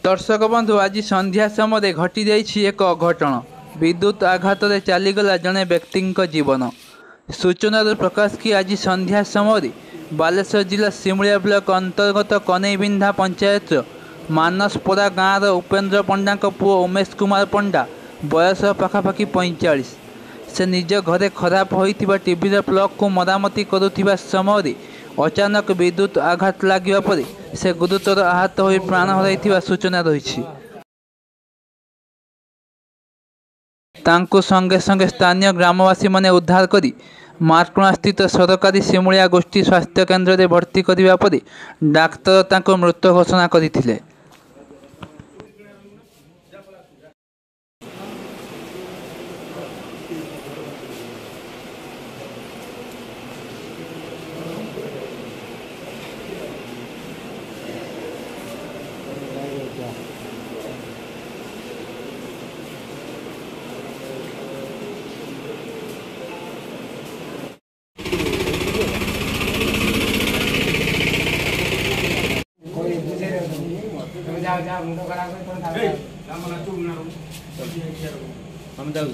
दर्शक बंधु आज संध्या समय घटी जाइछि एक अघटन। विद्युत आघात में चलीगला जड़े व्यक्ति जीवन। सूचना प्रकाश कि आज संध्या समय बालेश्वर जिला सिमुलिया ब्लॉक अंतर्गत कनईबिंधा पंचायत मानसपड़ा गाँव उपेन्द्र पंडा पुओ उमेश कुमार पंडा बयस पखापाखि 45 से निज घरे खराब होइतिबा टीवी प्लग को मरामती करुथिबा समय अचानक विद्युत आघात लगिबा परे से गुरुतर आहत होई प्राण हराइथिबा सूचना रही। तांको संगे संगे स्थानीय ग्रामवासी माने उद्धार करी मार्कणा स्थित सरकारी सिमुलिया गोष्ठी स्वास्थ्य केन्द्र में भर्ती करने पर डाक्तर तांको मृत घोषणा करथिले। हम जाऊ